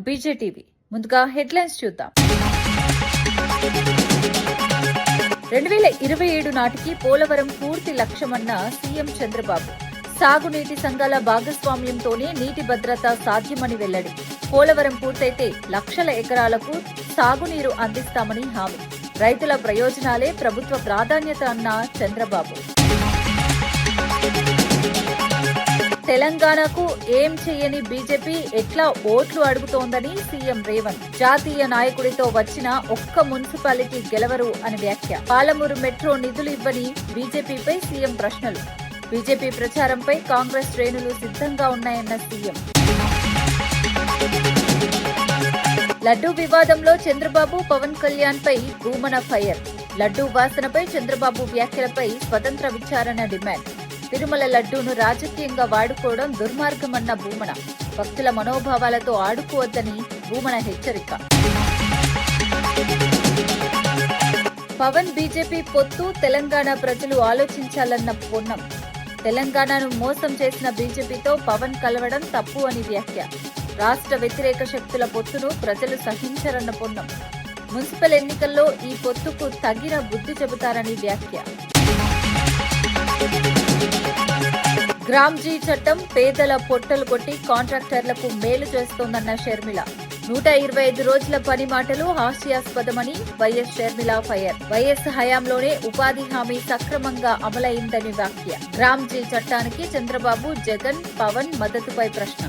బీజేటీవీ. ముందుగా హెడ్లైన్స్ చూద్దాం. 2027 నాటికి పోలవరం పూర్తి లక్ష్యమన్న సీఎం చంద్రబాబు. సాగునీటి సంఘాల భాగస్వామ్యంతోనే నీటి భద్రత సాధ్యమని వెల్లడి. పోలవరం పూర్తయితే లక్షల ఎకరాలకు సాగునీరు అందిస్తామని హామీ. రైతుల ప్రయోజనాలే ప్రభుత్వ ప్రాధాన్యత అన్న చంద్రబాబు. తెలంగాణకు ఏం చేయని బీజేపీ ఎట్లా ఓట్లు అడుగుతోందని సీఎం రేవంత్. జాతీయ నాయకుడితో వచ్చిన ఒక్క మున్సిపాలిటీ గెలవరు అని వ్యాఖ్య. పాలమూరు మెట్రో నిధులు ఇవ్వని బీజేపీపై సీఎం ప్రశ్నలు. బీజేపీ ప్రచారంపై కాంగ్రెస్ శ్రేణులు సిద్ధంగా ఉన్నాయన్న సీఎం. లడ్డూ వివాదంలో చంద్రబాబు పవన్ కళ్యాణ్ పై భూమన ఫైర్. లడ్డూ వాసనపై చంద్రబాబు వ్యాఖ్యలపై స్వతంత్ర విచారణ డిమాండ్. తిరుమల లడ్డూను రాజకీయంగా వాడుకోవడం దుర్మార్గమన్న భూమన. భక్తుల మనోభావాలతో ఆడుకోవద్దని భూమన హెచ్చరిక. పవన్ బీజేపీ పొత్తు తెలంగాణ ప్రజలు ఆలోచించాలన్న పొన్నం. తెలంగాణను మోసం చేసిన బీజేపీతో పవన్ కలవడం తప్పు అని వ్యాఖ్య. రాష్ట్ర వ్యతిరేక శక్తుల పొత్తును ప్రజలు సహించరన్న పొన్నం. మున్సిపల్ ఎన్నికల్లో ఈ పొత్తుకు తగిన బుద్ధి చెబుతారని వ్యాఖ్య. గ్రామ్జీ చట్టం పేదల పొట్టలు కొట్టి కాంట్రాక్టర్లకు మేలు చేస్తోందన్న షర్మిల. 125 రోజుల పని మాటలు హాస్యాస్పదమని వైఎస్ షర్మిల ఫైర్. వైఎస్ హయాంలోనే ఉపాధి హామీ సక్రమంగా అమలైందని వ్యాఖ్య. గ్రామ్జీ చట్టానికి చంద్రబాబు, జగన్, పవన్ మద్దతుపై ప్రశ్న.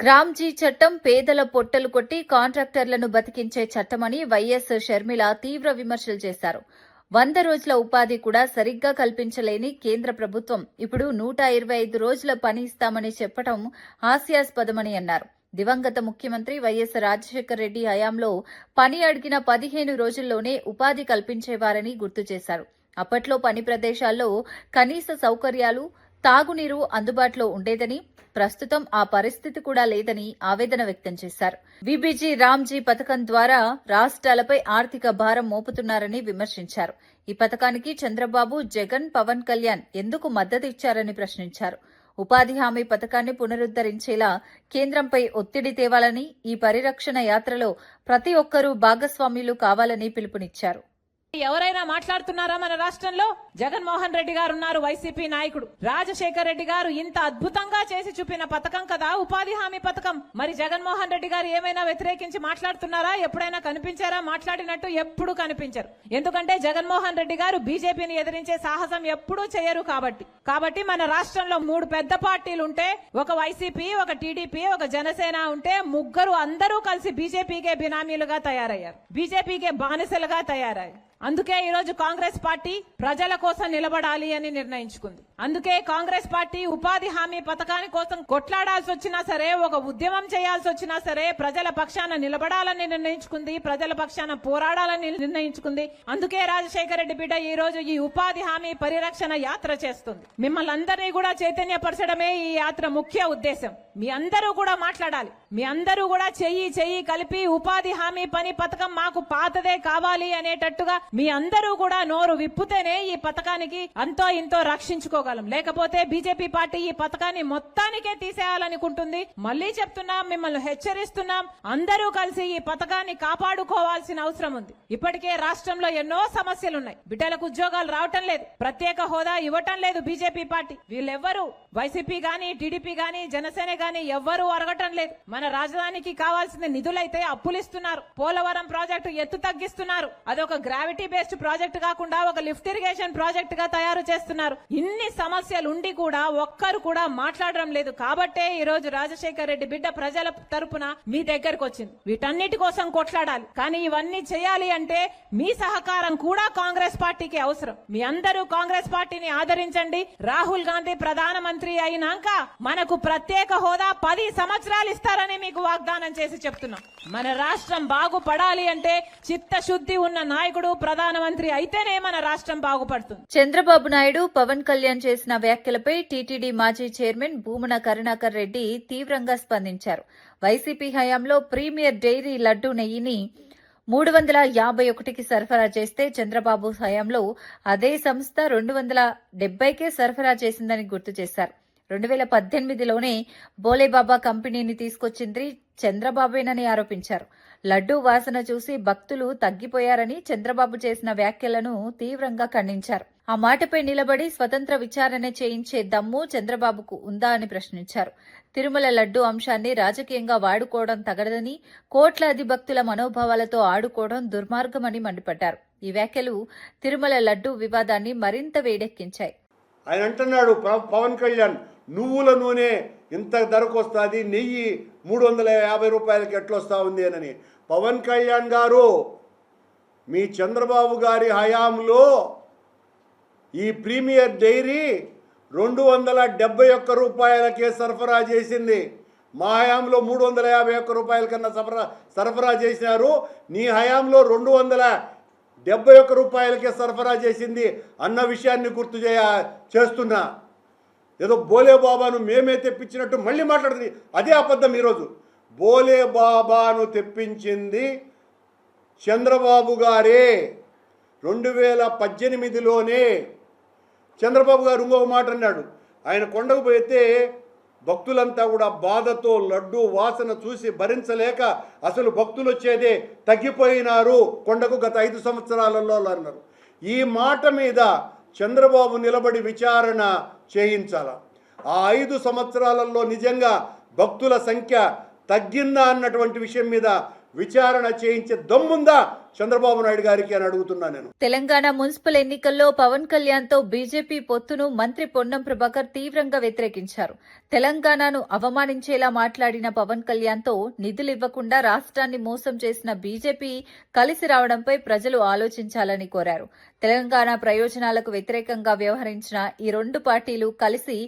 గ్రామ్జీ చట్టం పేదల పొట్టలు కొట్టి కాంట్రాక్టర్లను బతికించే చట్టమని వైఎస్ షర్మిల తీవ్ర విమర్శలు చేశారు. 100 రోజుల ఉపాధి కూడా సరిగ్గా కల్పించలేని కేంద్ర ప్రభుత్వం ఇప్పుడు 125 రోజుల పని ఇస్తామని చెప్పడం హాస్యాస్పదమని అన్నారు. దివంగత ముఖ్యమంత్రి వైఎస్ రాజశేఖర రెడ్డి హయాంలో పని అడిగిన 15 రోజుల్లోనే ఉపాధి కల్పించేవారని గుర్తు చేశారు. అప్పట్లో పని ప్రదేశాల్లో కనీస సౌకర్యాలు, తాగునీరు అందుబాటులో ఉండేదని, ప్రస్తుతం ఆ పరిస్థితి కూడా లేదని ఆవేదన వ్యక్తం చేశారు. విబీజీ రామ్జీ పథకం ద్వారా రాష్ట్రాలపై ఆర్థిక భారం మోపుతున్నారని విమర్శించారు. ఈ పథకానికి చంద్రబాబు, జగన్, పవన్ కళ్యాణ్ ఎందుకు మద్దతు ఇచ్చారని ప్రశ్నించారు. ఉపాధి హామీ పథకాన్ని పునరుద్దరించేలా కేంద్రంపై ఒత్తిడి తేవాలని, ఈ పరిరక్షణ యాత్రలో ప్రతి ఒక్కరూ భాగస్వామ్యులు కావాలని పిలుపునిచ్చారు. ఎవరైనా మాట్లాడుతున్నారా? మన రాష్ట్రంలో జగన్మోహన్ రెడ్డి గారు ఉన్నారు, వైసీపీ నాయకుడు. రాజశేఖర్ రెడ్డి గారు ఇంత అద్భుతంగా చేసి చూపిన పథకం కదా ఉపాధి హామీ పథకం. మరి జగన్మోహన్ రెడ్డి గారు ఏమైనా వ్యతిరేకించి మాట్లాడుతున్నారా? ఎప్పుడైనా కనిపించారా? మాట్లాడినట్టు ఎప్పుడు కనిపించరు. ఎందుకంటే జగన్మోహన్ రెడ్డి గారు బీజేపీని ఎదిరించే సాహసం ఎప్పుడూ చేయరు. కాబట్టి మన రాష్ట్రంలో 3 పెద్ద పార్టీలు ఉంటే, ఒక వైసీపీ, ఒక టీడీపీ, ఒక జనసేన ఉంటే, ముగ్గురు అందరూ కలిసి బీజేపీకే బినామీలుగా తయారయ్యారు, బీజేపీకే బానిసలుగా తయారయ్యారు. అందుకే ఈరోజు కాంగ్రెస్ పార్టీ ప్రజల కోసం నిలబడాలి అని నిర్ణయించుకుంది. అందుకే కాంగ్రెస్ పార్టీ ఉపాధి హామీ పథకాని కోసం కొట్లాడాల్సి వచ్చినా సరే, ఒక ఉద్యమం చేయాల్సి వచ్చినా సరే, ప్రజల పక్షాన నిలబడాలని నిర్ణయించుకుంది, ప్రజల పక్షాన పోరాడాలని నిర్ణయించుకుంది. అందుకే రాజశేఖర రెడ్డి బిడ్డ ఈ రోజు ఈ ఉపాధి హామీ పరిరక్షణ యాత్ర చేస్తుంది. మిమ్మల్ని అందరినీ కూడా చైతన్యపరచడమే ఈ యాత్ర ముఖ్య ఉద్దేశం. మీ అందరూ కూడా మాట్లాడాలి. మీ అందరూ కూడా చెయ్యి కలిపి ఉపాధి హామీ పని పథకం మాకు పాతదే కావాలి అనేటట్టుగా మీ అందరూ కూడా నోరు విప్పుతేనే ఈ పథకానికి అంతో ఇంతో రక్షించుకోగలం. లేకపోతే బీజేపీ పార్టీ ఈ పథకాన్ని మొత్తానికే తీసేయాలనుకుంటుంది. మళ్లీ చెప్తున్నాం, మిమ్మల్ని హెచ్చరిస్తున్నాం. అందరూ కలిసి ఈ పథకాన్ని కాపాడుకోవాల్సిన అవసరం ఉంది. ఇప్పటికే రాష్ట్రంలో ఎన్నో సమస్యలున్నాయి. బిడ్డలకు ఉద్యోగాలు రావటం లేదు, ప్రత్యేక హోదా ఇవ్వటం లేదు బీజేపీ పార్టీ. వీళ్ళెవ్వరూ వైసీపీ గాని, టీడీపీ గాని, జనసేన గాని ఎవ్వరూ అరగటం లేదు. మన రాజధానికి కావాల్సిన నిధులైతే అప్పులిస్తున్నారు. పోలవరం ప్రాజెక్టు ఎత్తు తగ్గిస్తున్నారు. అదొక గ్రావిటీ బేస్డ్ ప్రాజెక్ట్ కాకుండా ఒక లిఫ్ట్ ఇరిగేషన్ ప్రాజెక్ట్ గా తయారు చేస్తున్నారు. ఇన్ని సమస్యలు ఉండి కూడా ఒక్కరు కూడా మాట్లాడడం లేదు. కాబట్టే ఈ రోజు రాజశేఖర్ రెడ్డి బిడ్డ ప్రజల తరపున మీ దగ్గరకు వచ్చింది. వీటన్నిటి కోసం కొట్లాడాలి. కానీ ఇవన్నీ చేయాలి అంటే మీ సహకారం కూడా కాంగ్రెస్ పార్టీకి అవసరం. మీ అందరూ కాంగ్రెస్ పార్టీని ఆదరించండి. రాహుల్ గాంధీ ప్రధానమంత్రి అయినాక మనకు ప్రత్యేక హోదా 10 సంవత్సరాలు ఇస్తారని మీకు వాగ్దానం చేసి చెప్తున్నాం. మన రాష్ట్రం బాగుపడాలి అంటే చిత్తశుద్ధి ఉన్న నాయకుడు ప్రధానమంత్రి అయితేనే మన రాష్ట్రం బాగుపడుతుంది. చంద్రబాబు నాయుడు, పవన్ కళ్యాణ్ చేసిన వ్యాఖ్యలపై టీటీడీ మాజీ చైర్మన్ భూమన కరుణాకర్ రెడ్డి తీవ్రంగా స్పందించారు. వైసీపీ హయాంలో ప్రీమియర్ డైరీ లడ్డూ నెయ్యిని 351కి సరఫరా చేస్తే చంద్రబాబు హయాంలో అదే సంస్థ 270కే సరఫరా చేసిందని గుర్తు చేశారు. 2018లోనే బోలేబాబా కంపెనీని తీసుకొచ్చింది చంద్రబాబేనని ఆరోపించారు. లడ్డూ వాసన చూసి భక్తులు తగ్గిపోయారని చంద్రబాబు చేసిన వ్యాఖ్యలను తీవ్రంగా ఖండించారు. ఆ మాటపై నిలబడి స్వతంత్ర విచారణ చేయించే దమ్ము చంద్రబాబుకు ఉందా అని ప్రశ్నించారు. తిరుమల లడ్డూ అంశాన్ని రాజకీయంగా వాడుకోవడం తగదని, కోట్లాది భక్తుల మనోభావాలతో ఆడుకోవడం దుర్మార్గమని మండిపడ్డారు. ఈ వ్యాఖ్యలు తిరుమల లడ్డూ వివాదాన్ని మరింత వేడెక్కించాయి. ఆయన అంటున్నాడు పవన్ కళ్యాణ్, నువ్వుల నూనె ఇంత ధరకు వస్తుంది, నెయ్యి 350 రూపాయలకి ఎట్లొస్తా ఉంది అని. పవన్ కళ్యాణ్ గారు, మీ చంద్రబాబు గారి హయాంలో ఈ ప్రీమియర్ డైరీ 271 రూపాయలకే సరఫరా చేసింది. మా హయాంలో 351 రూపాయల కన్నా సరఫరా చేసినారు. నీ హయాంలో 271 రూపాయలకే సరఫరా చేసింది అన్న విషయాన్ని గుర్తు చేస్తున్నా. ఏదో బోలే బాబాను మేమే తెప్పించినట్టు మళ్ళీ మాట్లాడుతుంది. అదే అబద్ధం. ఈరోజు బోలే బాబాను తెప్పించింది చంద్రబాబు గారే. 2018లోనే చంద్రబాబు గారు ఇంకొక మాట అన్నాడు. ఆయన కొండకు పోయితే భక్తులంతా కూడా బాధతో లడ్డు వాసన చూసి భరించలేక అసలు భక్తులు వచ్చేదే తగ్గిపోయినారు కొండకు గత 5 సంవత్సరాలలో అన్నారు. ఈ మాట మీద చంద్రబాబు నిలబడి విచారణ చేయించాల. ఆ 5 సంవత్సరాలలో నిజంగా భక్తుల సంఖ్య తగ్గిందా అన్నటువంటి విషయం మీద విచారణ చేయించే దమ్ముందా చంద్రబాబు నాయుడు గారికి అని అడుగుతున్నా నేను. తెలంగాణ మున్సిపల్ ఎన్నికల్లో పవన్ కళ్యాణ్ తో బీజేపీ పొత్తును మంత్రి పొన్నం ప్రభాకర్ తీవ్రంగా వ్యతిరేకించారు. తెలంగాణను అవమానించేలా మాట్లాడిన పవన్ కళ్యాణ్ తో నిధులివ్వకుండా రాష్ట్రాన్ని మోసం చేసిన బీజేపీ కలిసి రావడంపై ప్రజలు ఆలోచించాలని కోరారు. తెలంగాణ ప్రయోజనాలకు వ్యతిరేకంగా వ్యవహరించిన ఈ 2 పార్టీలు కలిసి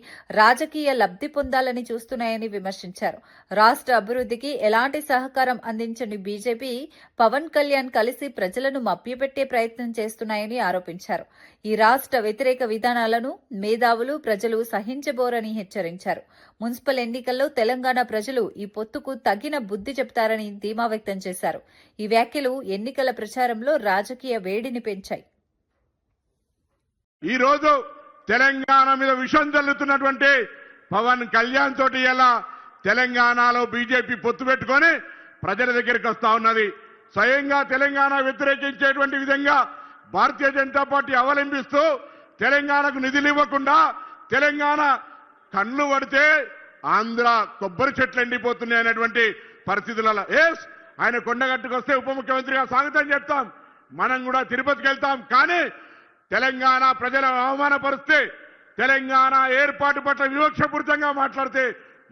రాజకీయ లబ్ధి పొందాలని చూస్తున్నాయని విమర్శించారు. రాష్ట్ర అభివృద్ధికి ఎలాంటి సహకారం అందించని బీజేపీ, పవన్ కళ్యాణ్ కలిసి ప్రజలను మభ్యపెట్టే ప్రయత్నం చేస్తున్నాయని ఆరోపించారు. ఈ రాష్ట్ర వ్యతిరేక విధానాలను మేధావులు, ప్రజలు సహించబోరని హెచ్చరించారు. మున్సిపల్ ఎన్నికల్లో తెలంగాణ ప్రజలు ఈ పొత్తుకు తగిన బుద్ధి చెబుతారని ధీమా వ్యక్తం చేశారు. ఈ వ్యాఖ్యలు ఎన్నికల ప్రచారంలో రాజకీయ వేడిని పెంచాయి. ఈ రోజు తెలంగాణ మీద విషం చల్లుతున్నటువంటి పవన్ కళ్యాణ్ తోటి ఎలా తెలంగాణలో బీజేపీ పొత్తు పెట్టుకొని ప్రజల దగ్గరికి వస్తా ఉన్నది. స్వయంగా తెలంగాణ వ్యతిరేకించేటువంటి విధంగా భారతీయ జనతా పార్టీ అవలంబిస్తూ తెలంగాణకు నిధులు ఇవ్వకుండా తెలంగాణ కళ్ళు పడితే ఆంధ్ర కొబ్బరి చెట్లు ఎండిపోతున్నాయి అనేటువంటి పరిస్థితులలో ఆయన కొండగట్టుకు వస్తే ఉప ముఖ్యమంత్రిగా స్వాగతం చెప్తాం, మనం కూడా తిరుపతికి వెళ్తాం. కానీ తెలంగాణ ప్రజలను అవమానపరిస్తే, తెలంగాణ ఏర్పాటు పట్ల వివక్షపూరితంగా మాట్లాడితే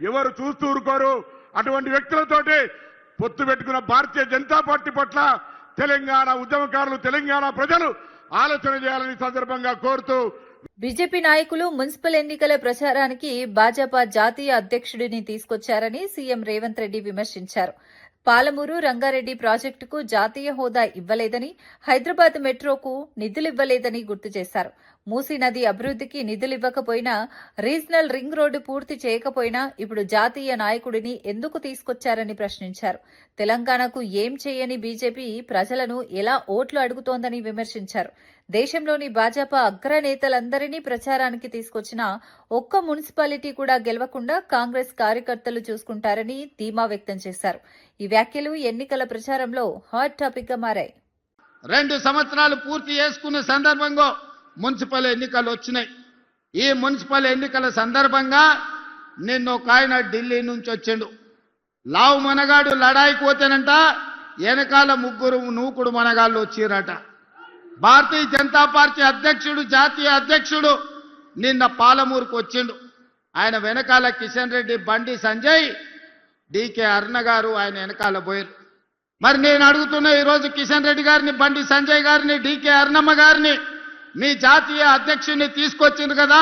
ఎవరు చూస్తూ ఊరుకోరు. అటువంటి వ్యక్తులతోటి పొత్తు పెట్టుకున్న భారతీయ జనతా పార్టీ పట్ల తెలంగాణ ఉద్యమకారులు, తెలంగాణ ప్రజలు ఆలోచన చేయాలని సందర్భంగా కోరుతూ, బీజేపీ నాయకులు మున్సిపల్ ఎన్నికల ప్రచారానికి భాజపా జాతీయ అధ్యక్షుడిని తీసుకొచ్చారని సీఎం రేవంత్ రెడ్డి విమర్శించారు. పాలమూరు రంగారెడ్డి ప్రాజెక్టుకు జాతీయ హోదా ఇవ్వలేదని, హైదరాబాద్ మెట్రోకు నిధులివ్వలేదని గుర్తు చేశారు. మూసీ నది అభివృద్ధికి నిధులివ్వకపోయినా, రీజనల్ రింగ్ రోడ్డు పూర్తి చేయకపోయినా ఇప్పుడు జాతీయ నాయకుడిని ఎందుకు తీసుకొచ్చారని ప్రశ్నించారు. తెలంగాణకు ఏం చేయని బీజేపీ ప్రజలను ఎలా ఓట్లు అడుగుతోందని విమర్శించారు. దేశంలోని భాజపా అగ్రనేతలందరినీ ప్రచారానికి తీసుకొచ్చినా ఒక్క మున్సిపాలిటీ కూడా గెలవకుండా కాంగ్రెస్ కార్యకర్తలు చూసుకుంటారని ధీమా వ్యక్తం చేశారు. ఈ వ్యాఖ్యలు ఎన్నికల ప్రచారంలో హాట్ టాపిక్ గా మారాయి. 2 సంవత్సరాలు పూర్తి చేసుకున్న సందర్భంగా మున్సిపల్ ఎన్నికలు వచ్చినాయి. ఈ మున్సిపల్ ఎన్నికల సందర్భంగా నిన్న ఒక ఆయన ఢిల్లీ నుంచి వచ్చిండు. లావు మనగాడు లడాయికి పోతేనంట వెనకాల 3 నూకుడు మనగాళ్ళు వచ్చిరట. భారతీయ జనతా పార్టీ అధ్యక్షుడు, జాతీయ అధ్యక్షుడు నిన్న పాలమూరుకు వచ్చిండు. ఆయన వెనకాల కిషన్ రెడ్డి, బండి సంజయ్, డీకే అరుణ గారు ఆయన వెనకాల పోయారు. మరి నేను అడుగుతున్నా, ఈరోజు కిషన్ రెడ్డి గారిని, బండి సంజయ్ గారిని, డీకే అరుణమ్మ గారిని మీ జాతీయ అధ్యక్షుడిని తీసుకొచ్చింది కదా,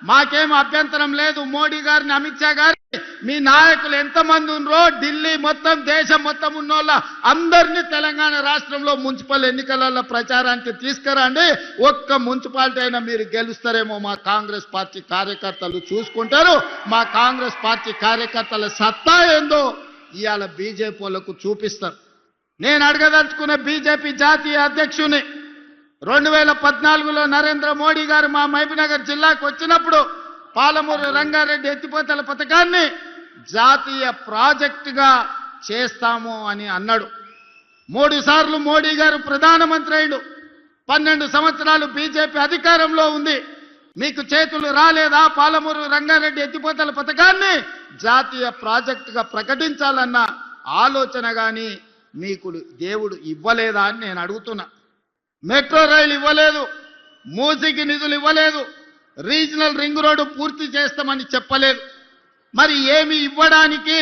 మాకేం అభ్యంతరం లేదు. మోడీ గారిని, అమిత్ షా గారిని, మీ నాయకులు ఎంతమంది ఉన్నారో ఢిల్లీ మొత్తం, దేశం మొత్తం ఉన్నోళ్ళ అందరినీ తెలంగాణ రాష్ట్రంలో మున్సిపల్ ఎన్నికలలో ప్రచారానికి తీసుకురండి. ఒక్క మున్సిపాలిటీ అయినా మీరు గెలుస్తారేమో మా కాంగ్రెస్ పార్టీ కార్యకర్తలు చూసుకుంటారు. మా కాంగ్రెస్ పార్టీ కార్యకర్తల సత్తా ఏందో ఇవాళ బీజేపీ వాళ్ళకు చూపిస్తారు. నేను అడగదలుచుకున్న బీజేపీ జాతీయ అధ్యక్షుని 2014లో నరేంద్ర మోడీ గారు మా మహబూబ్నగర్ జిల్లాకు వచ్చినప్పుడు పాలమూరు రంగారెడ్డి ఎత్తిపోతల పథకాన్ని జాతీయ ప్రాజెక్టుగా చేస్తాము అని అన్నాడు. 3 సార్లు మోడీ గారు ప్రధానమంత్రి అయ్యాడు. 12 సంవత్సరాలు బీజేపీ అధికారంలో ఉంది. మీకు చేతులు రాలేదా? పాలమూరు రంగారెడ్డి ఎత్తిపోతల పథకాన్ని జాతీయ ప్రాజెక్టుగా ప్రకటించాలన్న ఆలోచన గాని మీకు దేవుడు ఇవ్వలేదా అని నేను అడుగుతున్నా. మెట్రో రైలు ఇవ్వలేదు, మూసీకి నిధులు ఇవ్వలేదు, రీజనల్ రింగ్ రోడ్డు పూర్తి చేస్తామని చెప్పలేదు. మరి ఏమి ఇవ్వడానికి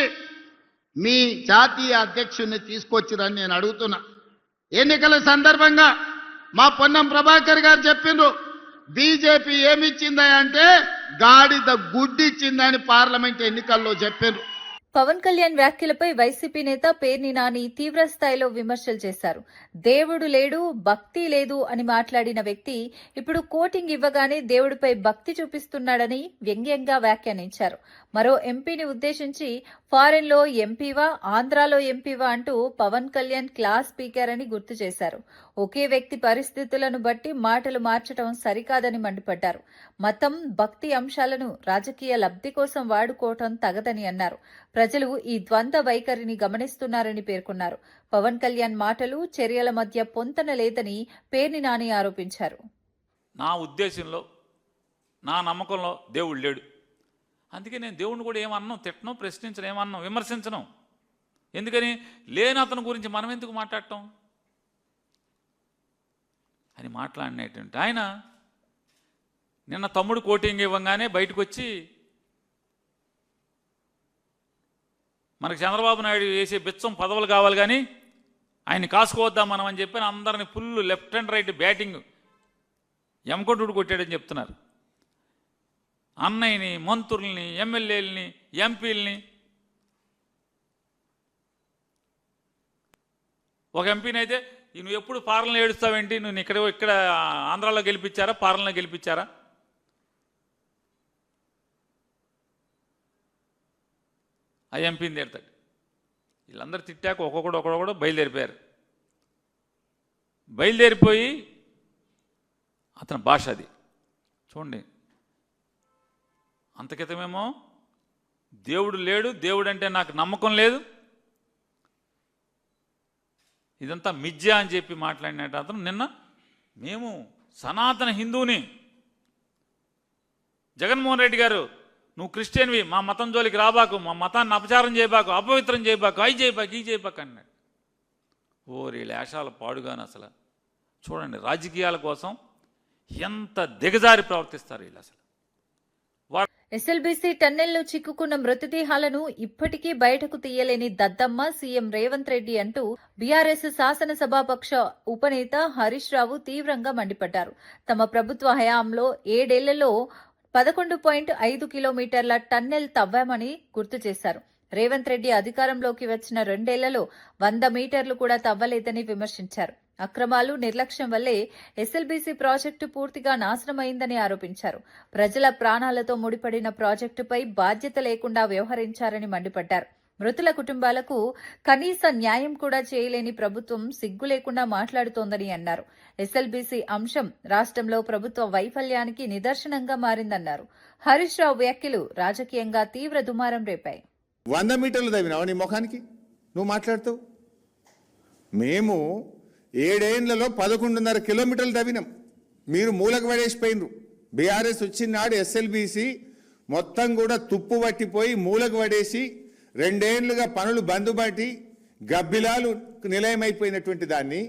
మీ జాతీయ అధ్యక్షుడిని తీసుకొచ్చిరని నేను అడుగుతున్నా. ఎన్నికల సందర్భంగా మా పొన్నం ప్రభాకర్ గారు చెప్పిండ్రు, బీజేపీ ఏమిచ్చిందా అంటే గాడిద గుడ్డిచ్చిందని పార్లమెంట్ ఎన్నికల్లో చెప్పిండ్రు. పవన్ కళ్యాణ్ వ్యాఖ్యలపై వైసీపీ నేత పేర్ని నాని తీవ్ర స్థాయిలో విమర్శలు చేశారు. దేవుడు లేడు, భక్తి లేదు అని మాట్లాడిన వ్యక్తి ఇప్పుడు కోటింగ్ ఇవ్వగానే దేవుడిపై భక్తి చూపిస్తున్నాడని వ్యంగ్యంగా వ్యాఖ్యానించారు. మరో ఎంపీని ఉద్దేశించి ఫారెన్లో ఎంపీవా, ఆంధ్రాలో ఎంపీవా అంటూ పవన్ కళ్యాణ్ క్లాస్ స్పీకర్ అని గుర్తు చేశారు. ఒకే వ్యక్తి పరిస్థితులను బట్టి మాటలు మార్చడం సరికాదని మండిపడ్డారు. మతం, భక్తి అంశాలను రాజకీయ లబ్ధి కోసం వాడుకోవటం తగదని అన్నారు. ప్రజలు ఈ ద్వంద్వ వైఖరిని గమనిస్తున్నారని పేర్కొన్నారు. పవన్ కళ్యాణ్ మాటలు, చర్యల మధ్య పొంతన లేదని పేర్ని నాని ఆరోపించారు. నా ఉద్దేశంలో, నా నమ్మకంలో దేవుడు లేడు. అందుకే నేను దేవుడిని కూడా ఏమన్నాం, తిట్టను, ప్రశ్నించను, ఏమన్నాం, విమర్శించను. ఎందుకని? లేని అతని గురించి మనం ఎందుకు మాట్లాడటం అని మాట్లాడినటువంటి ఆయన నిన్న తమ్ముడు కోటింగ్ ఇవ్వగానే బయటకు వచ్చి మనకు చంద్రబాబు నాయుడు వేసే బిచ్చం పదవులు కావాలి కానీ ఆయన కాసుకోవద్దాం మనం అని చెప్పి అందరిని full left and right batting ఎమ్కొట్టుడు కొట్టాడని చెప్తున్నారు. అన్నయ్యని, మంత్రుల్ని, ఎమ్మెల్యేలని, ఎంపీలని. ఒక ఎంపీని అయితే నువ్వు ఎప్పుడు పాలనలో ఏడుస్తావేంటి, నువ్వు ఇక్కడ ఆంధ్రాలో గెలిపించారా, పాలనలో గెలిపించారా? ఆ ఎంపీని తిడతాడు. వీళ్ళందరూ తిట్టాక ఒక్కొక్కడు బయలుదేరిపోయారు. బయలుదేరిపోయి అతని భాష అది చూడండి. అంతకితమేమో దేవుడు లేడు, దేవుడు అంటే నాకు నమ్మకం లేదు, ఇదంతా మిథ్య అని చెప్పి మాట్లాడినట్టు అతను నిన్న మేము సనాతన హిందువుని, జగన్మోహన్ రెడ్డి గారు నువ్వు క్రిస్టియన్వి, మా మతం జోలికి రాబాకు, మా మతాన్ని అపచారం చేయబాకు, అపవిత్రం చేయబాకు, అయి చేయబాకు, ఈ చేయబాకు అన్నాడు. ఓరి లేశాల పాడుగాను. అసలు చూడండి, రాజకీయాల కోసం ఎంత దిగజారి ప్రవర్తిస్తారు వీళ్ళు. అసలు ఎస్ఎల్బీసీ టన్నెల్లో చిక్కుకున్న మృతదేహాలను ఇప్పటికీ బయటకు తీయలేని దద్దమ్మ సీఎం రేవంత్ రెడ్డి అంటూ బీఆర్ఎస్ శాసనసభాపక్ష ఉపనేత హరీష్ రావు తీవ్రంగా మండిపడ్డారు. తమ ప్రభుత్వ హయాంలో 7 ఏళ్లలో 11.5 కిలోమీటర్ల టన్నెల్ తవ్వామని గుర్తు చేశారు. రేవంత్ రెడ్డి అధికారంలోకి వచ్చిన 2 ఏళ్లలో 100 మీటర్లు కూడా తవ్వలేదని విమర్శించారు. అక్రమాలు, నిర్లక్ష్యం వల్లే ఎస్ఎల్బీసీ ప్రాజెక్టు పూర్తిగా నాశనమైందని ఆరోపించారు. ప్రజల ప్రాణాలతో ముడిపడిన ప్రాజెక్టుపై బాధ్యత లేకుండా వ్యవహరించారని మండిపడ్డారు. మృతుల కుటుంబాలకు కనీస న్యాయం కూడా చేయలేని ప్రభుత్వం సిగ్గు లేకుండా మాట్లాడుతోందని అన్నారు. ఎస్ఎల్బీసీ అంశం రాష్ట్రంలో ప్రభుత్వ వైఫల్యానికి నిదర్శనంగా మారిందన్నారు. హరీష్ రావు వ్యాఖ్యలు రాజకీయంగా తీవ్ర దుమారం రేపాయి. 100 మీటర్లు తవ్వినావా నీ ముఖానికి? నువ్వు మాట్లాడుతావు. మేము 7 ఏళ్లలో 11.5 కిలోమీటర్లు తవ్వినాం. మీరు మూలకు పడేసిపోయినరు. బీఆర్ఎస్ వచ్చిన నాడు ఎస్ఎల్బీసీ మొత్తం కూడా తుప్పు పట్టిపోయి మూలకు పడేసి 2 ఏళ్లుగా పనులు బందుబాటి గబ్బిలాలు నిలయమైపోయినటువంటి దాన్ని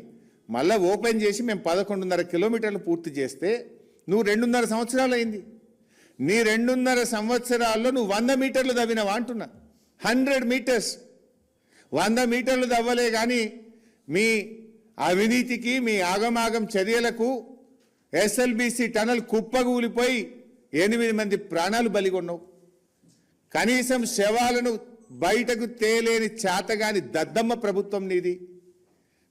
మళ్ళీ ఓపెన్ చేసి మేము 11.5 కిలోమీటర్లు పూర్తి చేస్తే నువ్వు 2.5 సంవత్సరాలు అయింది. నీ 2.5 సంవత్సరాల్లో నువ్వు 100 మీటర్లు తవ్వినావా అంటున్నా. 100 మీటర్స్ 100 మీటర్లు తవ్వలే కానీ మీ అవినీతికి, మీ ఆగమాగం చర్యలకు ఎస్ఎల్బీసీ టనల్ కుప్పగూలిపోయి 8 మంది ప్రాణాలు బలిగొన్నావు. కనీసం శవాలను బయటకు తేలేని చేతగాని దద్దమ్మ ప్రభుత్వం నీది.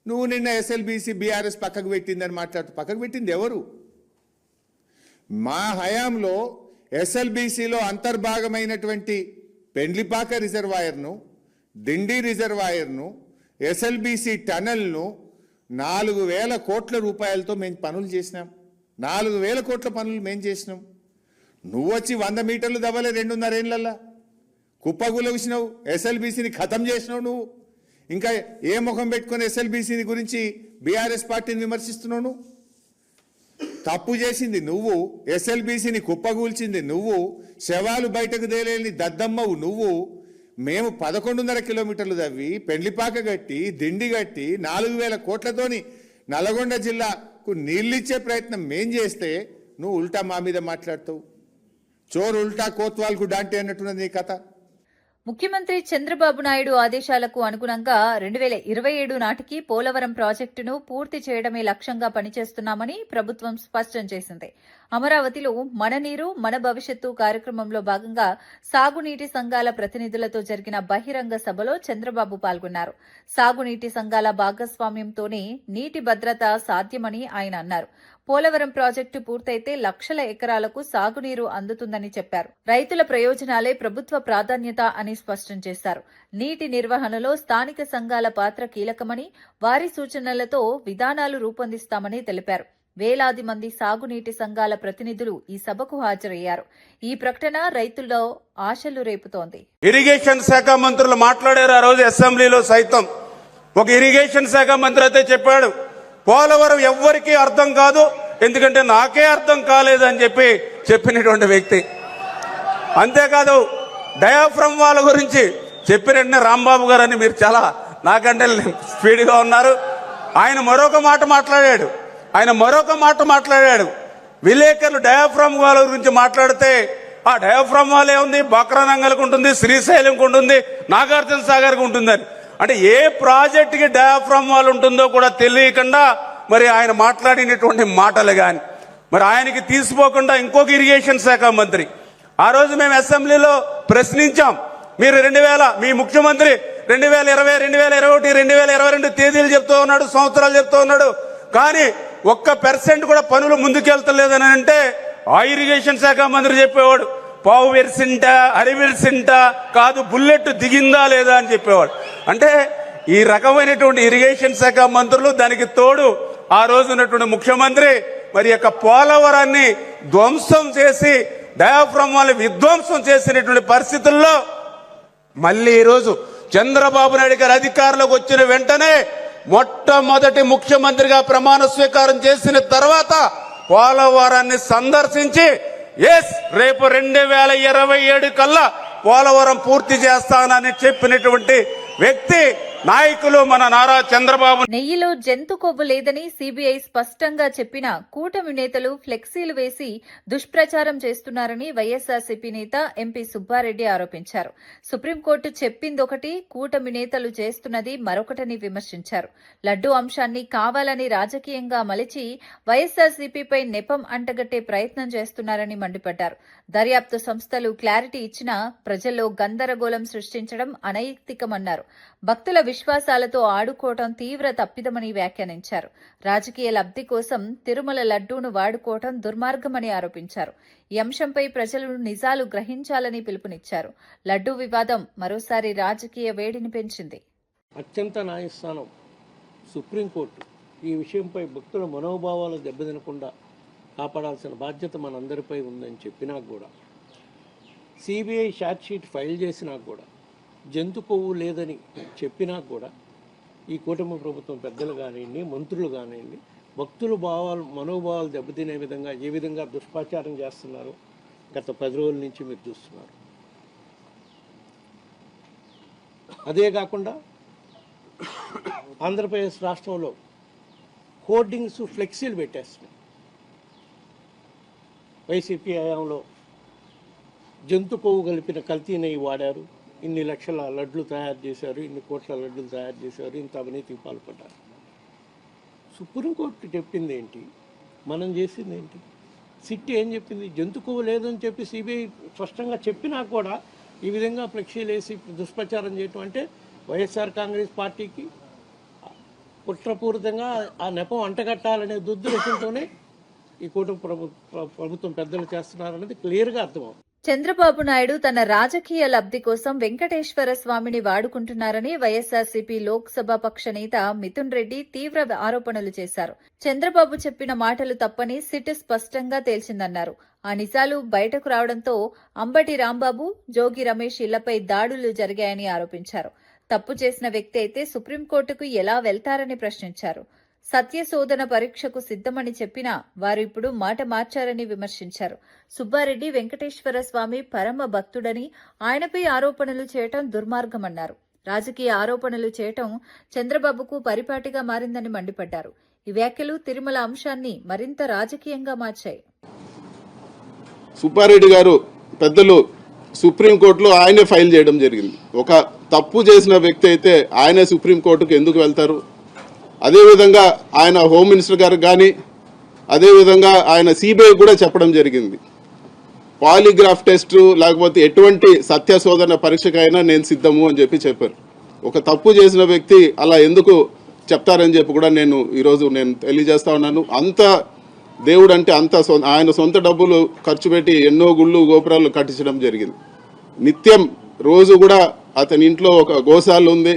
నువ్వు నిన్న ఎస్ఎల్బీసీ బీఆర్ఎస్ పక్కకు పెట్టిందని మాట్లాడుతూ, పక్కకు పెట్టింది ఎవరు? మా హయాంలో ఎస్ఎల్బీసీలో అంతర్భాగమైనటువంటి పెండ్లిపాక రిజర్వాయర్ను, దిండి రిజర్వాయర్ను, ఎస్ఎల్బీసీ టనల్ను 4,000 కోట్ల రూపాయలతో మేము పనులు చేసినాం. 4,000 కోట్ల పనులు మేము చేసినాం. నువ్వు వచ్చి 100 మీటర్లు దవ్వలే 2.5 ఏళ్ళల్లా కుప్పగుల వచ్చినావు. ఎస్ఎల్బీసీని ఖతం చేసినావు నువ్వు. ఇంకా ఏ ముఖం పెట్టుకొని ఎస్ఎల్బీసీని గురించి బీఆర్ఎస్ పార్టీని విమర్శిస్తున్నావు? నువ్వు తప్పు చేసింది నువ్వు, ఎస్ఎల్బీసీని కుప్పగూల్చింది నువ్వు, శవాలు బయటకు తేలేని దద్దమ్మవు నువ్వు. మేము 11.5 కిలోమీటర్లు తవ్వి పెండ్లిపాక కట్టి దిండి కట్టి 4,000 కోట్లతోని నల్గొండ జిల్లాకు నీళ్ళిచ్చే ప్రయత్నం మేం చేస్తే నువ్వు ఉల్టా మా మీద మాట్లాడతావు. చోరు ఉల్టా కోత్వాల్కు డాంటే అన్నట్టున్నది నీ కథ. ముఖ్యమంత్రి చంద్రబాబు నాయుడు ఆదేశాలకు అనుగుణంగా 2027 నాటికి పోలవరం ప్రాజెక్టును పూర్తి చేయడమే లక్ష్యంగా పనిచేస్తున్నామని ప్రభుత్వం స్పష్టం చేసింది. అమరావతిలో మన నీరు మన భవిష్యత్తు కార్యక్రమంలో భాగంగా సాగునీటి సంఘాల ప్రతినిధులతో జరిగిన బహిరంగ సభలో చంద్రబాబు పాల్గొన్నారు. సాగునీటి సంఘాల భాగస్వామ్యంతోనే నీటి భద్రత సాధ్యమని ఆయన అన్నారు. పోలవరం ప్రాజెక్టు పూర్తయితే లక్షల ఎకరాలకు సాగునీరు అందుతుందని చెప్పారు. రైతుల ప్రయోజనాలే ప్రభుత్వ ప్రాధాన్యత అని స్పష్టం చేశారు. నీటి నిర్వహణలో స్థానిక సంఘాల పాత్ర కీలకమని, వారి సూచనలతో విధానాలు రూపొందిస్తామని తెలిపారు. వేలాది మంది సాగునీటి సంఘాల ప్రతినిధులు ఈ సభకు హాజరయ్యారు. ఈ ప్రకటన రైతుల్లో ఆశలు రేపుతోంది. ఇరిగేషన్ శాఖ మంత్రులు మాట్లాడారు ఆ రోజు అసెంబ్లీలో సైతం. ఒక ఇరిగేషన్ శాఖ మంత్రి అయితే చెప్పాడు, పోలవరం ఎవ్వరికీ అర్థం కాదు, ఎందుకంటే నాకే అర్థం కాలేదని చెప్పినటువంటి వ్యక్తి. అంతేకాదు డయాఫ్రమ్ వాళ్ళ గురించి చెప్పినట్టు రాంబాబు గారు అని మీరు చాలా నాకంటే స్పీడ్గా ఉన్నారు. ఆయన మరొక మాట మాట్లాడాడు. విలేకరులు డయాఫ్రమ్ వాళ్ళ గురించి మాట్లాడితే ఆ డయాఫ్రమ్ వాళ్ళే ఉంది, బక్రానంగల్కి ఉంటుంది, శ్రీశైలంకి ఉంటుంది, నాగార్జున సాగర్కి ఉంటుందని. అంటే ఏ ప్రాజెక్టుకి డయాఫ్రమ్ వాల్ ఉంటుందో కూడా తెలియకుండా మరి ఆయన మాట్లాడినటువంటి మాటలు కానీ, మరి ఆయనకి తీసిపోకుండా ఇంకొక ఇరిగేషన్ శాఖ మంత్రి ఆ రోజు మేము అసెంబ్లీలో ప్రశ్నించాం. మీరు మీ ముఖ్యమంత్రి 2020, 2021, 2022 తేదీలు చెప్తూ ఉన్నాడు, సంవత్సరాలు చెప్తూ ఉన్నాడు, కానీ 1% కూడా పనులు ముందుకెళ్తలేదని అంటే ఆ ఇరిగేషన్ శాఖ మంత్రి చెప్పేవాడు, పావు వెరిసింట అరివెలిసింట కాదు, బుల్లెట్ దిగిందా లేదా అని చెప్పేవాడు. అంటే ఈ రకమైనటువంటి ఇరిగేషన్ శాఖ మంత్రులు, దానికి తోడు ఆ రోజు ఉన్నటువంటి ముఖ్యమంత్రి మరి యొక్క పోలవరాన్ని ధ్వంసం చేసి డయాఫ్రమ్ వాళ్ళని విధ్వంసం చేసినటువంటి పరిస్థితుల్లో మళ్ళీ ఈరోజు చంద్రబాబు నాయుడు గారు అధికారంలోకి వచ్చిన వెంటనే మొట్టమొదటి ముఖ్యమంత్రిగా ప్రమాణ స్వీకారం చేసిన తర్వాత పోలవరాన్ని సందర్శించి రేపు 2027 కల్లా పోలవరం పూర్తి చేస్తానని చెప్పినటువంటి వ్యక్తి నాయకులు మన నారా చంద్రబాబు. నెయ్యిలో జంతు కొవ్వు లేదని సిబిఐ స్పష్టంగా చెప్పినా కూటమి నేతలు ఫ్లెక్సీలు వేసి దుష్ప్రచారం చేస్తున్నారని వైఎస్ఆర్సీపీ నేత ఎంపీ సుబ్బారెడ్డి ఆరోపించారు. సుప్రీంకోర్టు చెప్పిందొకటి, కూటమి నేతలు చేస్తున్నది మరొకటని విమర్శించారు. లడ్డూ అంశాన్ని కావాలని రాజకీయంగా మలిచి వైఎస్ఆర్సీపీపై నెపం అంటగట్టే ప్రయత్నం చేస్తున్నారని మండిపడ్డారు. దర్యాప్తు సంస్థలు క్లారిటీ ఇచ్చినా ప్రజల్లో గందరగోళం సృష్టించడం అనైతికమన్నారు. భక్తుల విశ్వాసాలతో ఆడుకోవటం తీవ్ర తప్పిదమని వ్యాఖ్యానించారు. రాజకీయ లబ్ధి కోసం తిరుమల లడ్డూను వాడుకోవటం దుర్మార్గమని ఆరోపించారు. ఈ అంశంపై ప్రజలు నిజాలు గ్రహించాలని పిలుపునిచ్చారు. లడ్డూ వివాదం మరోసారి రాజకీయ వేడిని పెంచింది. అత్యంత న్యాయస్థానం సుప్రీంకోర్టు ఈ విషయంపై భక్తుల మనోభావాలు దెబ్బతినకుండా కాపాడాల్సిన బాధ్యత మనందరిపై ఉందని చెప్పినా కూడా, సిబిఐ ఛార్జ్షీట్ ఫైల్ చేసినా కూడా, జంతు కొవ్వు లేదని చెప్పినా కూడా ఈ కూటమి ప్రభుత్వం పెద్దలు కానివ్వండి, మంత్రులు కానివ్వండి, భక్తుల మనోభావాలు దెబ్బతినే విధంగా ఏ విధంగా దుష్ప్రచారం చేస్తున్నారు గత 10 రోజుల నుంచి మీరు చూస్తున్నారు. అదే కాకుండా ఆంధ్రప్రదేశ్ రాష్ట్రంలో హోర్డింగ్స్, ఫ్లెక్సీలు పెట్టేస్తున్నాయి. వైసీపీ హయాంలో జంతు కొవ్వు కలిపిన కల్తీ నెయ్యి వాడారు, ఇన్ని లక్షల లడ్లు తయారు చేశారు, ఇన్ని కోట్ల లడ్లు తయారు చేశారు, ఇంత అవినీతికి పాల్పడ్డారు. సుప్రీంకోర్టు చెప్పింది ఏంటి, మనం చేసింది ఏంటి? సిట్ ఏం చెప్పింది? జంతు కొవ్వు లేదని చెప్పి సిబిఐ స్పష్టంగా చెప్పినా కూడా ఈ విధంగా ఫ్లెక్సీలు వేసి దుష్ప్రచారం చేయటం అంటే వైఎస్ఆర్ కాంగ్రెస్ పార్టీకి కుట్రపూరితంగా ఆ నెపం అంటగట్టాలనే దుర్దులతోనే ఈ కూటమి ప్రభుత్వం పెద్దలు చేస్తున్నారనేది క్లియర్గా అర్థమవుతుంది. చంద్రబాబు నాయుడు తన రాజకీయ లబ్ధి కోసం వెంకటేశ్వర స్వామిని వాడుకుంటున్నారని వైఎస్ఆర్సీపీ లోక్సభ పక్ష నేత మిథున్ రెడ్డి తీవ్ర ఆరోపణలు చేశారు. చంద్రబాబు చెప్పిన మాటలు తప్పని సిట్ స్పష్టంగా తేల్చిందన్నారు. ఆ నిజాలు బయటకు రావడంతో అంబటి రాంబాబు, జోగి రమేష్ ఇళ్లపై దాడులు జరిగాయని ఆరోపించారు. తప్పు చేసిన వ్యక్తి అయితే సుప్రీంకోర్టుకు ఎలా వెళ్తారని ప్రశ్నించారు. సత్యశోధన పరీక్షకు సిద్ధమని చెప్పినా వారు ఇప్పుడు మాట మార్చారని విమర్శించారు. సుబ్బారెడ్డి వెంకటేశ్వర స్వామి పరమ భక్తుడని, ఆయనపై ఆరోపణలు చేయటం దుర్మార్గమన్నారు. రాజకీయ ఆరోపణలు చేయటం చంద్రబాబుకు పరిపాటిగా మారిందని మండిపడ్డారు. ఈ వ్యాఖ్యలు తిరుమల అంశాన్ని మరింత రాజకీయంగా మార్చాయి. సుబ్బారెడ్డి గారు పెద్దలు సుప్రీంకోర్టులో ఆయనే ఫైల్ చేయడం జరిగింది. ఒక తప్పు చేసిన వ్యక్తి అయితే ఆయనే సుప్రీంకోర్టుకు ఎందుకు వెళ్తారు? అదేవిధంగా ఆయన హోమ్ మినిస్టర్ గారు కానీ, అదేవిధంగా ఆయన సిబిఐ కూడా చెప్పడం జరిగింది. పాలిగ్రాఫ్ టెస్టు లేకపోతే ఎటువంటి సత్యశోధన పరీక్షకైనా నేను సిద్ధము అని చెప్పారు. ఒక తప్పు చేసిన వ్యక్తి అలా ఎందుకు చెప్తారని చెప్పి కూడా ఈరోజు నేను తెలియజేస్తా ఉన్నాను. అంత దేవుడు అంటే అంత ఆయన సొంత డబ్బులు ఖర్చు పెట్టి ఎన్నో గుళ్ళు గోపురాలు కట్టించడం జరిగింది. నిత్యం రోజు కూడా అతని ఇంట్లో ఒక గోశాల ఉంది.